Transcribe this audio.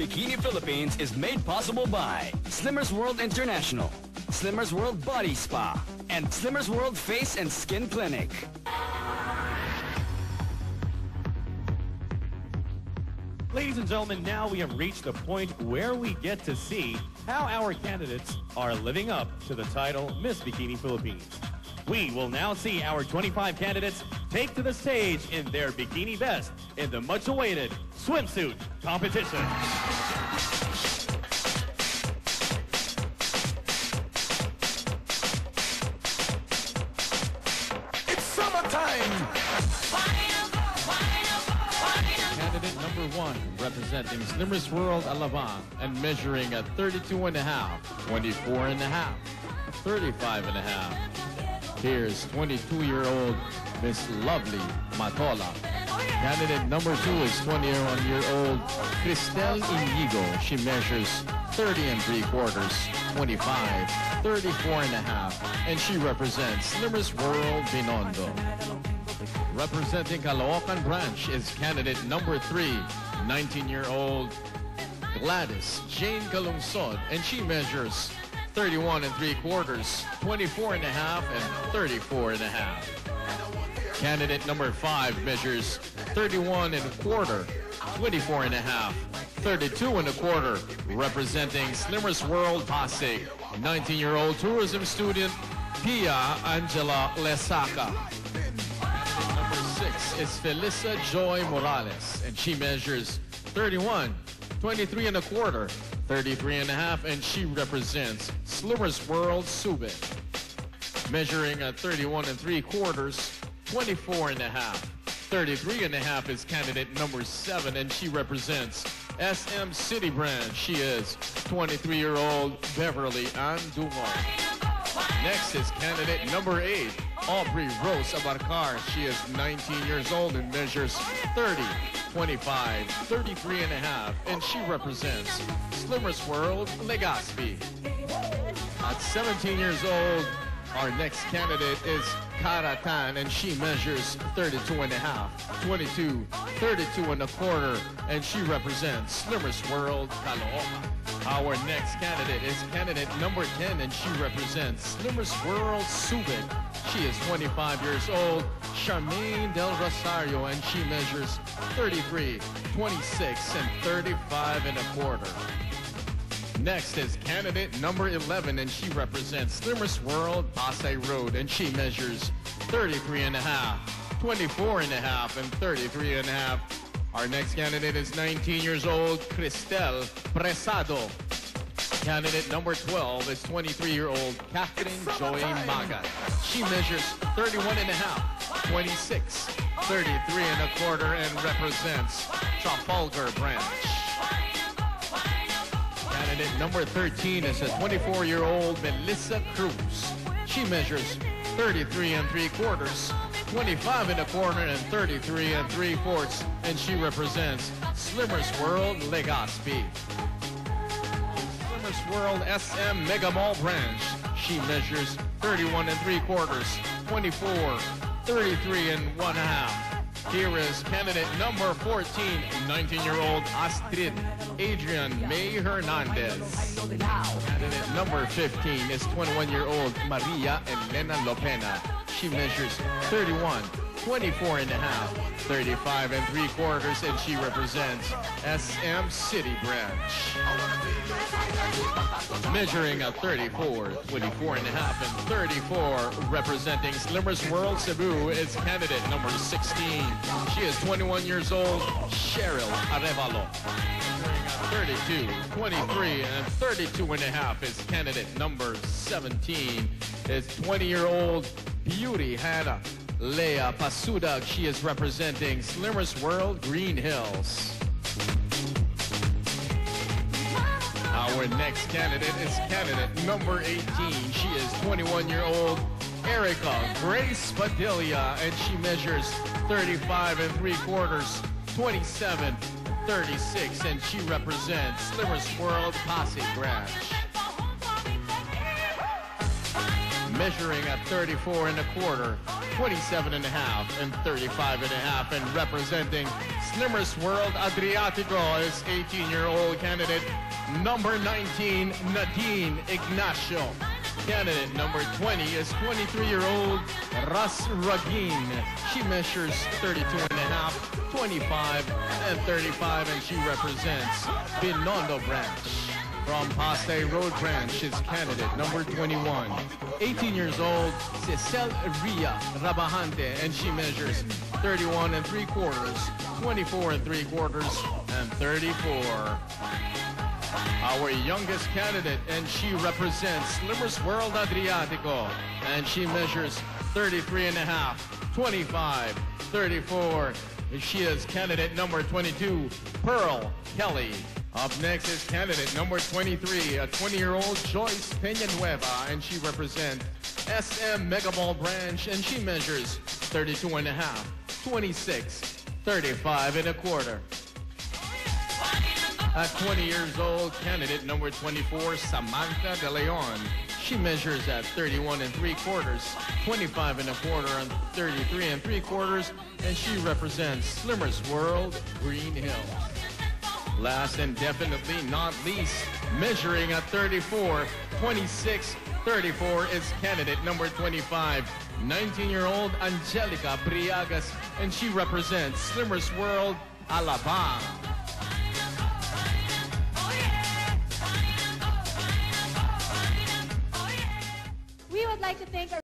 Bikini Philippines is made possible by Slimmers World International, Slimmers World Body Spa, and Slimmers World Face and Skin Clinic. Ladies and gentlemen, now we have reached the point where we get to see how our candidates are living up to the title Miss Bikini Philippines. We will now see our 25 candidates take to the stage in their bikini best in the much-awaited swimsuit competition. It's summertime! Candidate number 1, representing Slimmers World Alabang and measuring at 32 and a half, 24 and a half, 35 and a half. Here's 22-year-old Miss Lovely Matola. Candidate number 2 is 21-year-old Cristel Inigo. She measures 30 and 3/4, 25, 34 and a half, and she represents Slimmers World Binondo. Representing Caloocan branch is candidate number 3, 19-year-old Gladys Jane Calungsod, and she measures 31 and 3/4, 24 and a half, and 34 and a half. Candidate number 5 measures 31 and 1/4, 24 and a half, 32 and 1/4, representing Slimmers World Pasig, 19-year-old tourism student Pia Angela Lesaca. Number 6 is Felissa Joy Morales, and she measures 31, 23 and 1/4, 33 and a half, and she represents Slimmers World Subic. Measuring at 31 and 3/4, 24 and a half, 33 and a half is candidate number 7, and she represents SM City Brand. She is 23-year-old Beverly Ann Dumont. Next is candidate number 8, Aubrey Rose Abarcar. She is 19 years old and measures 30, 25, 33 and a half, and she represents Slimmers World Legazpi. At 17 years old, our next candidate is Cara Tan, and she measures 32 and a half, 22, 32 and 1/4, and she represents Slimmers World Caloocan. Our next candidate is candidate number 10, and she represents Slimmers World Subic. She is 25 years old, Charmaine Del Rosario, and she measures 33, 26, and 35 and 1/4. Next is candidate number 11, and she represents Slimmers World Pasay Road, and she measures 33 and a half, 24 and a half, and 33 and a half. Our next candidate is 19 years old, Cristel Presado. Candidate number 12 is 23-year-old Catherine Joy Magat. She measures 31 and a half, 26, 33 and 1/4, and represents Trafalgar Branch. Candidate number 13 is a 24-year-old Melissa Cruz. She measures 33 and 3/4, 25 and 1/4, and 33 and 3/4, and she represents Slimmers World Legazpi. Slimmers World SM Mega Mall Branch. She measures 31 and 3/4, 24, 33 and 1/2. Here is candidate number 14, 19-year-old Astrid Adrian May Hernandez. Candidate number 15 is 21-year-old Maria Elena Lopena. She measures 31, 24 and a half, 35 and 3/4, and she represents SM City Branch. Measuring at 34, 24 and a half, and 34, representing Slimmers World Cebu, is candidate number 16. She is 21 years old, Cheryl Arevalo. Measuring at 32, 23, and 32 and a half is candidate number 17. It's 20-year-old Beauty Hannah Leah Pasudag. She is representing Slimmers World Green Hills. Our next candidate is candidate number 18. She is 21-year-old Erica Grace Padilla, and she measures 35 and 3/4, 27, 36, and she represents Slimmers World Pasig Branch. Measuring at 34 and 1/4, 27 and a half, and 35 and a half. And representing Slimmers World Adriatico is 18-year-old candidate number 19, Nadine Ignacio. Candidate number 20 is 23-year-old Ras Ragin. She measures 32 and a half, 25 and 35, and she represents Binondo branch. From Pasay Road branch is candidate number 21, 18 years old, Cecil Ria Rabahante, and she measures 31 and 3/4, 24 and 3/4, and 34. Our youngest candidate, and she represents Slimmers World Adriatico, and she measures 33 and a half, 25, 34. She is candidate number 22, Pearl Kelly. Up next is candidate number 23, a 20-year-old Joyce Peñanueva, and she represents SM Megaball branch, and she measures 32 and a half, 26, 35 and a quarter. At 20 years old, candidate number 24, Samantha De Leon. She measures at 31 and 3/4, 25 and a quarter, and 33 and 3/4, and she represents Slimmers World Green Hills. Last and definitely not least, measuring at 34, 26, 34 is candidate number 25, 19-year-old Angelica Briagas, and she represents Slimmers World Alabang. We would like to thank our